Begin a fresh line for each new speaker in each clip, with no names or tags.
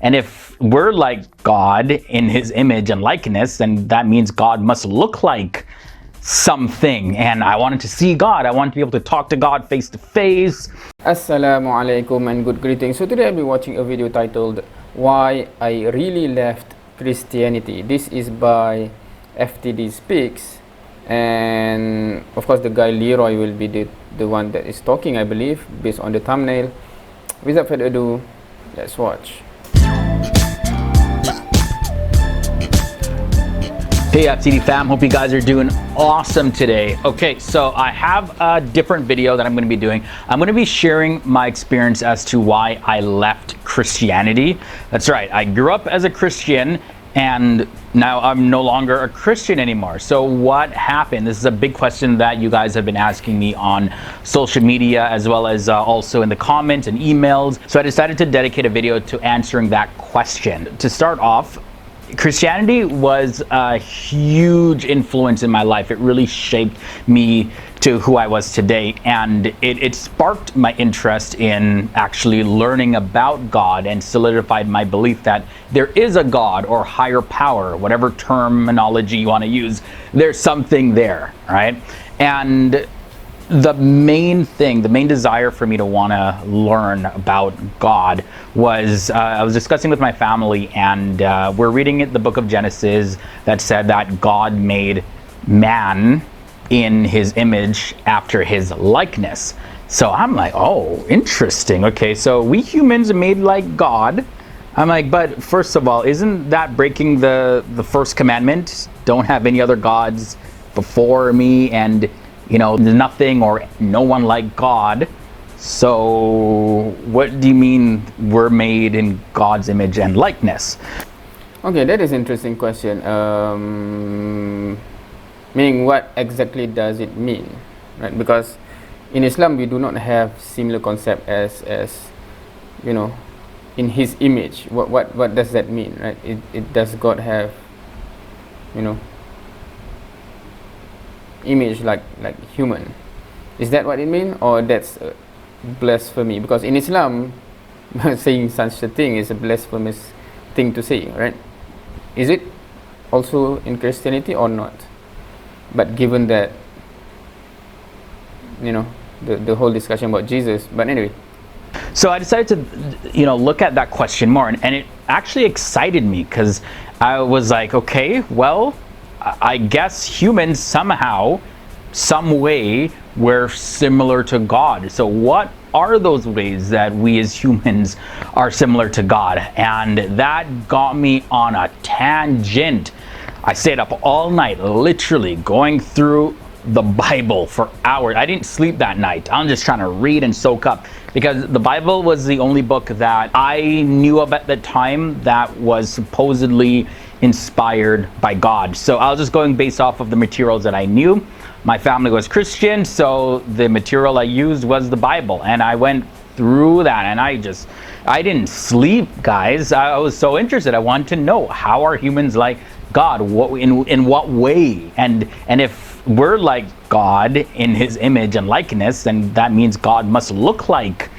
And if we're like God in his image and likeness, then that means God must look like something. And I wanted to see God. I wanted to be able to talk to God face to face.
Assalamu alaikum and good greetings. So today I'll be watching a video titled Why I Really Left Christianity. This is by FTD Speaks, and of course the guy Leroy will be the one that is talking, I believe, based on the thumbnail. Without further ado, let's watch.
Hey FTD fam, hope you guys are doing awesome today. Okay, so I have a different video that I'm going to be doing. I'm going to be sharing my experience as to why I left Christianity. That's right, I grew up as a Christian and now I'm no longer a Christian anymore. So what happened? This is a big question that you guys have been asking me on social media, as well as also in the comments and emails. So I decided to dedicate a video to answering that question. To start off, Christianity was a huge influence in my life. It really shaped me to who I was today, and it sparked my interest in actually learning about God and solidified my belief that there is a God or higher power, whatever terminology you want to use. There's something there, right? And the main desire for me to want to learn about God was, I was discussing with my family, and we're reading the book of Genesis that said that God made man in his image after his likeness. So I'm like, oh, interesting. Okay, so we humans are made like God. I'm like, but first of all, isn't that breaking the first commandment? Don't have any other gods before me, and you know, nothing or no one like God. So what do you mean we're made in God's image and likeness?
Okay, that is an interesting question. Meaning, what exactly does it mean, right? Because in Islam we do not have similar concept as you know, in His image. What does that mean, right? It does God have, you know, image like human? Is that what it means, or that's blasphemy? Because in Islam, saying such a thing is a blasphemous thing to say, right? Is it also in Christianity or not? But given that, you know, the whole discussion about Jesus, but anyway.
So I decided to, you know, look at that question more, and it actually excited me, because I was like, okay, well, I guess humans somehow, some way, we're similar to God. So what are those ways that we as humans are similar to God? And that got me on a tangent. I stayed up all night, literally going through the Bible for hours. I didn't sleep that night. I'm just trying to read and soak up, because the Bible was the only book that I knew of at the time that was supposedly inspired by God. So I was just going based off of the materials that I knew. My family was Christian, so the material I used was the Bible, and I went through that, and I didn't sleep, guys. I was so interested. I wanted to know, how are humans like God? In what way? And if we're like God in his image and likeness, then that means God must look like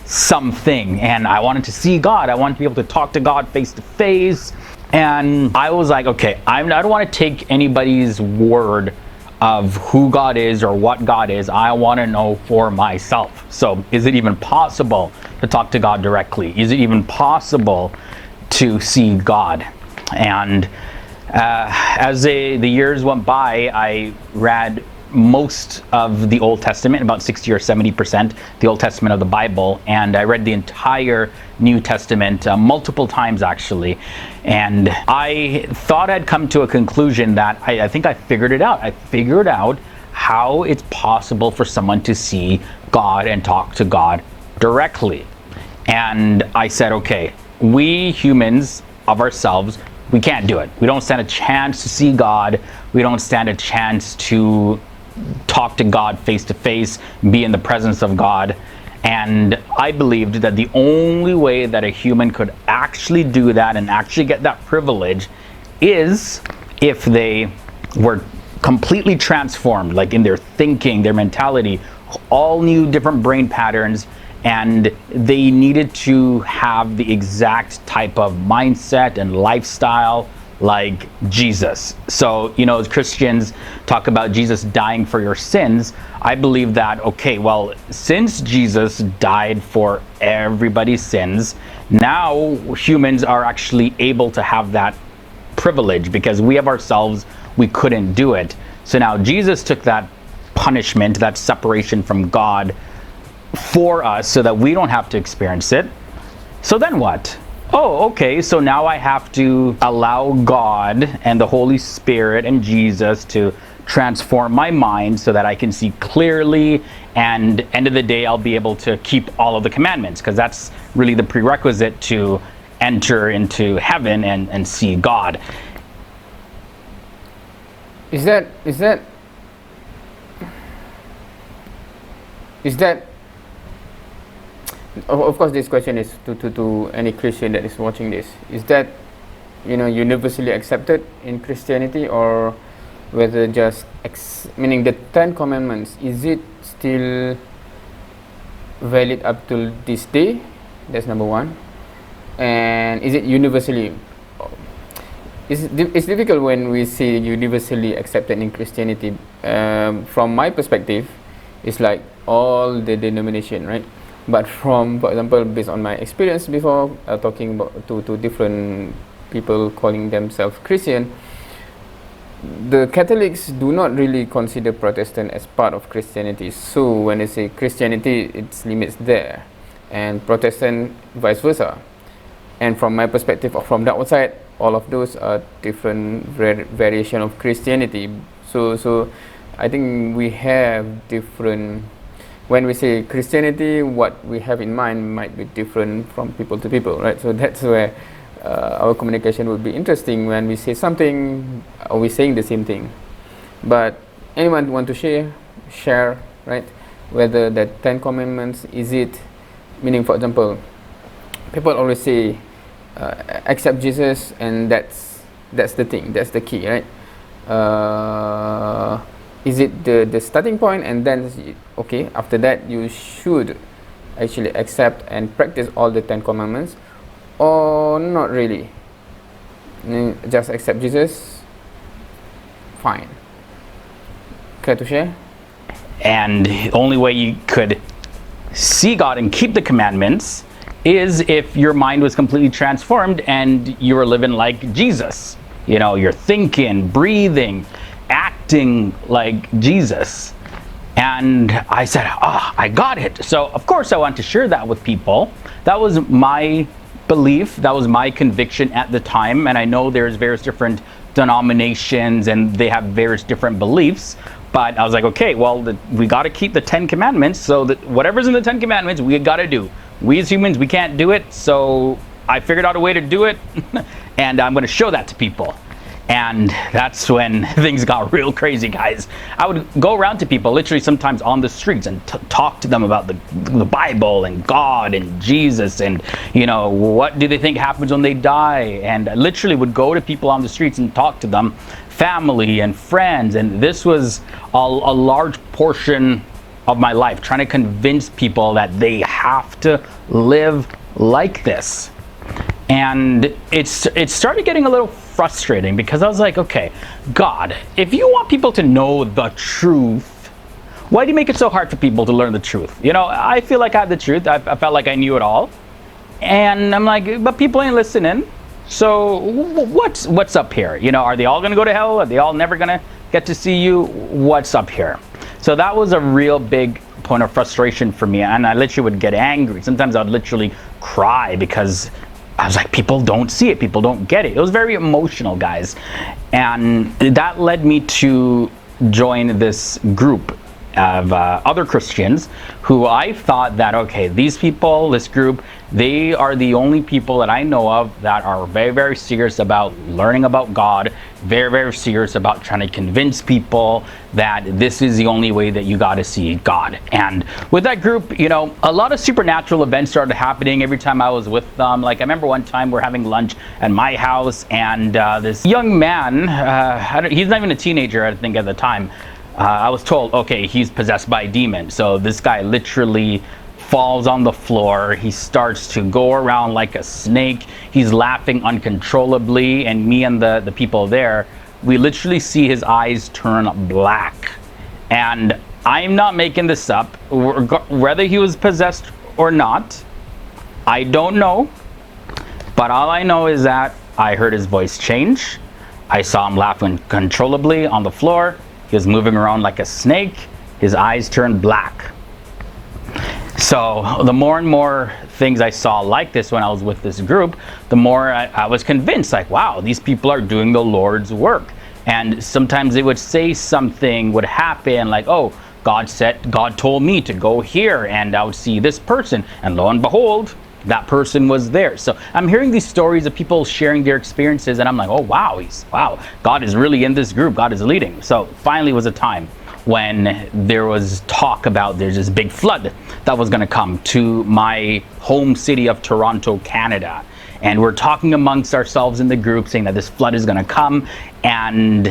something. And I wanted to see God. I wanted to be able to talk to God face to face. And I was like, okay, I don't want to take anybody's word of who God is or what God is. I want to know for myself. So is it even possible to talk to God directly? Is it even possible to see God? And as the years went by, I read most of the Old Testament, about 60 or 70%, the Old Testament of the Bible, and I read the entire New Testament multiple times, actually. And I thought I'd come to a conclusion that I think I figured it out. I figured out how it's possible for someone to see God and talk to God directly. And I said, okay, we humans of ourselves, we can't do it. We don't stand a chance to see God. We don't stand a chance to talk to God face to face, be in the presence of God. And I believed that the only way that a human could actually do that and actually get that privilege is if they were completely transformed, like in their thinking, their mentality, all new different brain patterns, and they needed to have the exact type of mindset and lifestyle like Jesus. So, as Christians talk about Jesus dying for your sins, I believe that, okay, well, since Jesus died for everybody's sins, now humans are actually able to have that privilege, because we of ourselves, we couldn't do it. So now Jesus took that punishment, that separation from God for us, so that we don't have to experience it. So then what? Oh, okay, so now I have to allow God and the Holy Spirit and Jesus to transform my mind so that I can see clearly, and end of the day I'll be able to keep all of the commandments, because that's really the prerequisite to enter into heaven and see God.
Is that of course this question is to any Christian that is watching this. Is that universally accepted in Christianity, or whether just meaning the 10 commandments, is it still valid up till this day? That's number one. And is it universally, it's difficult when we say universally accepted in Christianity. From my perspective, it's like all the denomination, right? But for example, based on my experience before, talking about to different people calling themselves Christian, the Catholics do not really consider Protestant as part of Christianity. So when they say Christianity, its limits there, and Protestant vice versa. And from my perspective, or from the outside, all of those are different variation of Christianity. So I think we have different. When we say Christianity, what we have in mind might be different from people to people, right? So that's where our communication would be interesting. When we say something, are we saying the same thing? But anyone want to share, right? Whether the 10 commandments, is it, meaning, for example, people always say accept Jesus, and that's the thing, that's the key, right? Is it the starting point, and then okay, after that you should actually accept and practice all the 10 commandments, or not really? Just accept Jesus, fine. Care to share?
And the only way you could see God and keep the commandments is if your mind was completely transformed and you were living like Jesus. You're thinking, breathing, acting like Jesus. And I said, I got it. So of course I want to share that with people. That was my belief, that was my conviction at the time. And I know there's various different denominations and they have various different beliefs, but I was like, okay, well, we got to keep the 10 commandments, so that whatever's in the 10 commandments we got to do. We as humans, we can't do it, so I figured out a way to do it and I'm going to show that to people. And that's when things got real crazy, guys. I would go around to people, literally sometimes on the streets, and talk to them about the Bible and God and Jesus, and what do they think happens when they die. And I literally would go to people on the streets and talk to them, family and friends. And this was a large portion of my life, trying to convince people that they have to live like this. And it started getting a little frustrating, because I was like, okay, God, if you want people to know the truth, why do you make it so hard for people to learn the truth? I feel like I had the truth. I felt like I knew it all. And I'm like, but people ain't listening. So what's up here? Are they all going to go to hell? Are they all never going to get to see you? What's up here? So that was a real big point of frustration for me. And I literally would get angry. Sometimes I would literally cry, because I was like, people don't see it. People don't get it. It was very emotional, guys. And that led me to join this group of other Christians who I thought that, okay, these people, this group, they are the only people that I know of that are very, very serious about learning about God, very, very serious about trying to convince people that this is the only way that you got to see God. And with that group, a lot of supernatural events started happening every time I was with them. Like, I remember one time we're having lunch at my house, and this young man, he's not even a teenager, I think, at the time. I was told, okay, he's possessed by a demon. So this guy literally falls on the floor. He starts to go around like a snake. He's laughing uncontrollably, and me and the people there, we literally see his eyes turn black. And I'm not making this up. Whether he was possessed or not, I don't know. But all I know is that I heard his voice change. I saw him laughing uncontrollably on the floor. He was moving around like a snake. His eyes turned black. So the more and more things I saw like this when I was with this group, the more I was convinced, like, wow, these people are doing the Lord's work. And sometimes they would say something would happen, like, oh, God told me to go here, and I would see this person, and lo and behold, that person was there. So I'm hearing these stories of people sharing their experiences, and I'm like, oh wow, God is really in this group. God is leading. So finally was a time when there was talk about there's this big flood that was going to come to my home city of Toronto, Canada. And we're talking amongst ourselves in the group saying that this flood is going to come. And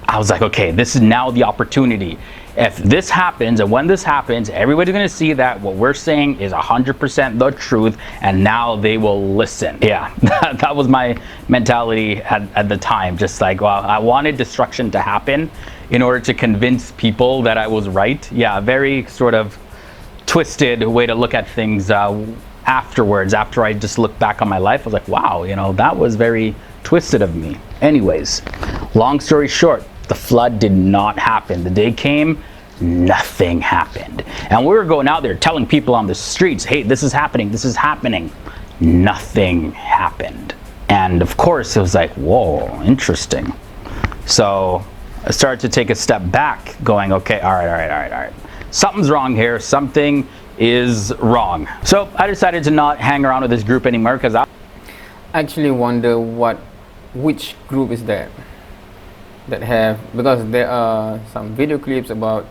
I was like, okay, this is now the opportunity. If this happens, and when this happens, everybody's going to see that what we're saying is 100% the truth, and now they will listen. Yeah, that was my mentality at the time. Just like, well, I wanted destruction to happen in order to convince people that I was right. Yeah, very sort of twisted way to look at things afterwards. After I just looked back on my life, I was like, wow, you know, that was very twisted of me. Anyways, long story short, the flood did not happen. The day came, nothing happened. And we were going out there telling people on the streets, hey, this is happening, this is happening. Nothing happened. And of course, it was like, whoa, interesting. So I started to take a step back, going, okay, all right. Something's wrong here. Something is wrong. So I decided to not hang around with this group anymore, because I
actually wonder which group is that have, because there are some video clips about,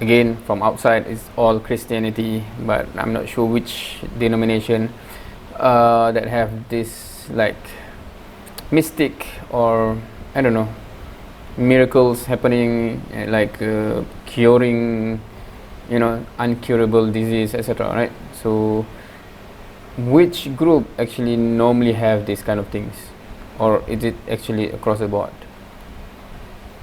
again, from outside it's all Christianity, but I'm not sure which denomination that have this like mystic, or I don't know, miracles happening, like curing, you know, uncurable disease, etc. Right? So which group actually normally have these kind of things, or is it actually across the board?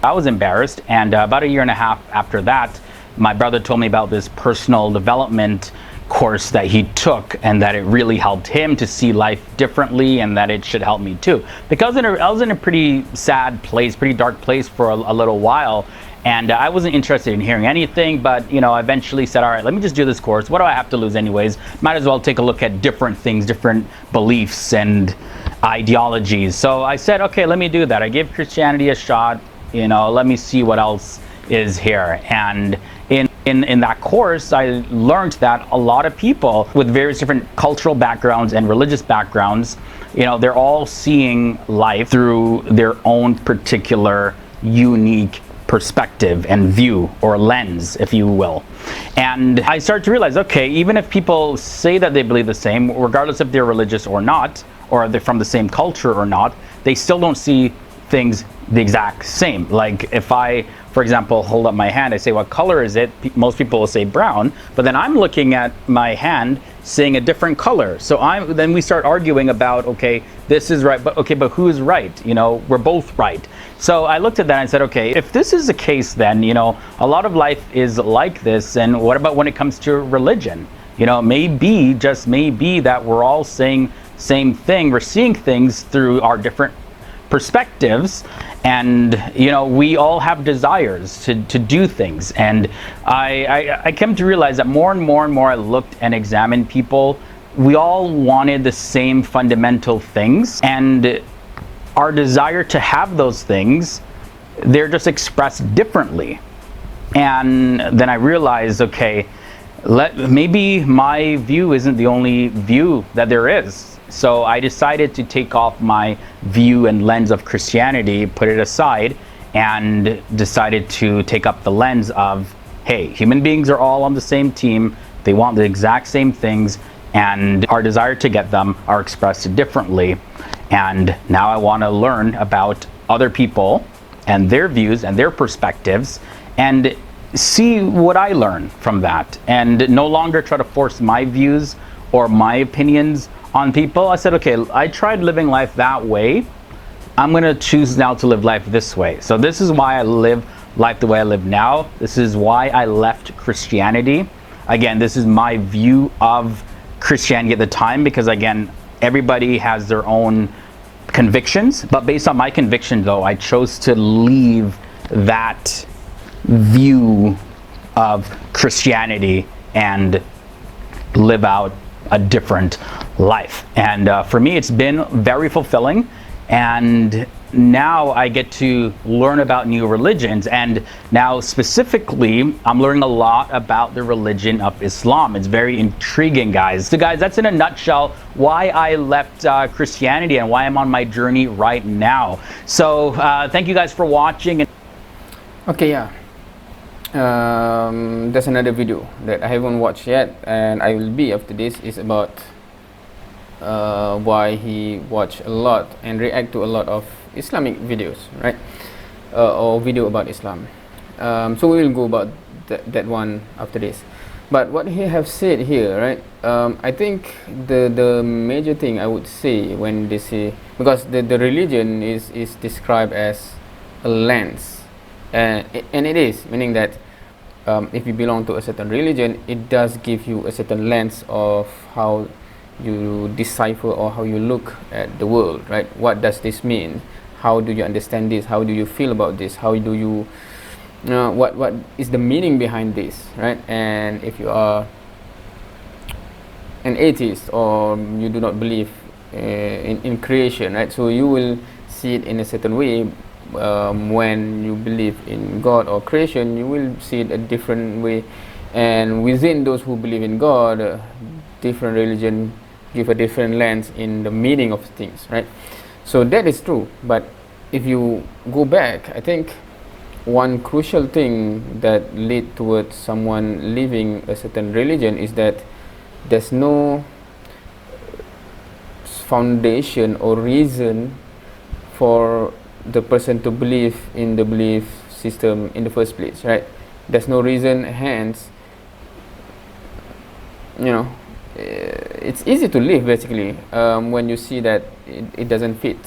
I was embarrassed, and about a year and a half after that, my brother told me about this personal development course that he took, and that it really helped him to see life differently, and that it should help me too. Because I was in a pretty sad place, pretty dark place for a little while, and I wasn't interested in hearing anything, but you know, I eventually said, all right, let me just do this course. What do I have to lose anyways? Might as well take a look at different things, different beliefs and ideologies. So I said, okay, let me do that. I gave Christianity a shot. You know, let me see what else is here. And in that course, I learned that a lot of people with various different cultural backgrounds and religious backgrounds, you know, they're all seeing life through their own particular unique perspective and view, or lens, if you will. And I started to realize, okay, even if people say that they believe the same, regardless if they're religious or not, or they're from the same culture or not, they still don't see things the exact same. Like if I, for example, hold up my hand, I say, what color is it? Most people will say brown, but then I'm looking at my hand saying a different color. So then we start arguing about, okay, this is right, but who's right? You know, we're both right. So I looked at that and said, okay, if this is the case, then, you know, a lot of life is like this. And what about when it comes to religion? You know, maybe, just maybe, that we're all saying same thing. We're seeing things through our different perspectives, and you know, we all have desires to do things. And I came to realize that more and more I looked and examined people, we all wanted the same fundamental things, and our desire to have those things, they're just expressed differently. And then I realized, okay, maybe my view isn't the only view that there is. So I decided to take off my view and lens of Christianity, put it aside, and decided to take up the lens of, hey, human beings are all on the same team. They want the exact same things, and our desire to get them are expressed differently. And now I want to learn about other people and their views and their perspectives. And see what I learned from that, and no longer try to force my views or my opinions on people. I said, okay, I tried living life that way. I'm going to choose now to live life this way. So this is why I live life the way I live now. This is why I left Christianity. Again, this is my view of Christianity at the time, because again, everybody has their own convictions, but based on my conviction though, I chose to leave that view of Christianity and live out a different life. And for me, it's been very fulfilling. And now I get to learn about new religions, and now specifically I'm learning a lot about the religion of Islam. It's very intriguing, guys. So guys, that's in a nutshell why I left Christianity and why I'm on my journey right now. So thank you guys for watching.
Okay, yeah. There's another video that I haven't watched yet, and I will be after this, is about why he watch a lot and react to a lot of Islamic videos, right? Or video about Islam. So we will go about that one after this. But what he have said here, right? I think the major thing I would say when they say, because the religion is described as a lens, and it is, meaning that if you belong to a certain religion, it does give you a certain lens of how you decipher or how you look at the world, right? What does this mean? How do you understand this? How do you feel about this? How do you, what is the meaning behind this, right? And if you are an atheist or you do not believe in creation, right? So you will see it in a certain way. When you believe in God or creation, you will see it a different way. And within those who believe in God, different religion give a different lens in the meaning of things, right? So that is true. But if you go back, I think one crucial thing that lead towards someone living a certain religion is that there's no foundation or reason for the person to believe in the belief system in the first place, right? There's no reason, hence, you know, it's easy to live basically when you see that it doesn't fit,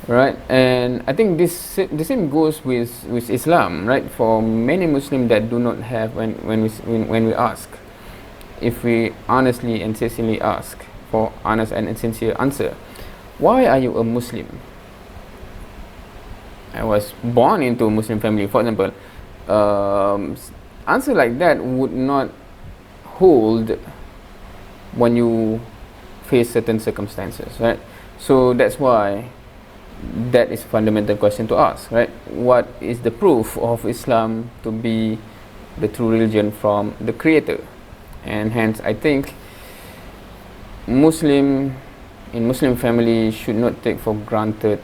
right? And I think the same goes with Islam, right? For many Muslims that do not have, when we ask, if we honestly and sincerely ask for honest and sincere answer, why are you a Muslim? I was born into a Muslim family, for example. Answer like that would not hold when you face certain circumstances, right? So that's why that is a fundamental question to ask, right? What is the proof of Islam to be the true religion from the Creator? And hence, I think Muslim family should not take for granted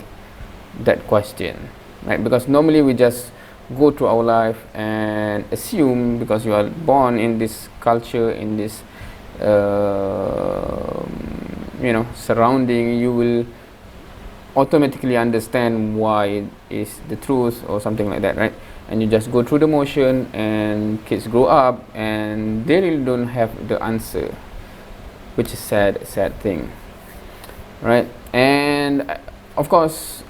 that question, right? Because normally we just go through our life and assume, because you are born in this culture, in this surrounding, you will automatically understand why it is the truth or something like that, right? And you just go through the motion, and kids grow up and they really don't have the answer, which is sad thing, right? And of course,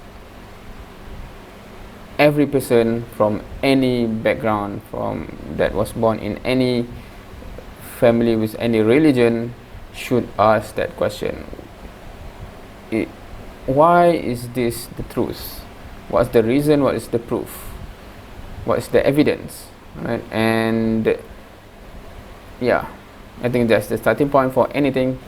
every person from any background, from that was born in any family with any religion, should ask that question. Why is this the truth? What's the reason? What is the proof? What is the evidence? Right? And yeah, I think that's the starting point for anything.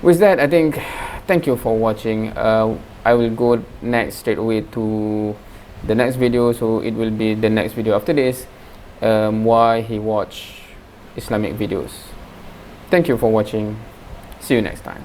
With that, I think, thank you for watching. I will go next straight away to the next video, so it will be the next video after this, why he watch Islamic videos. Thank you for watching. See you next time.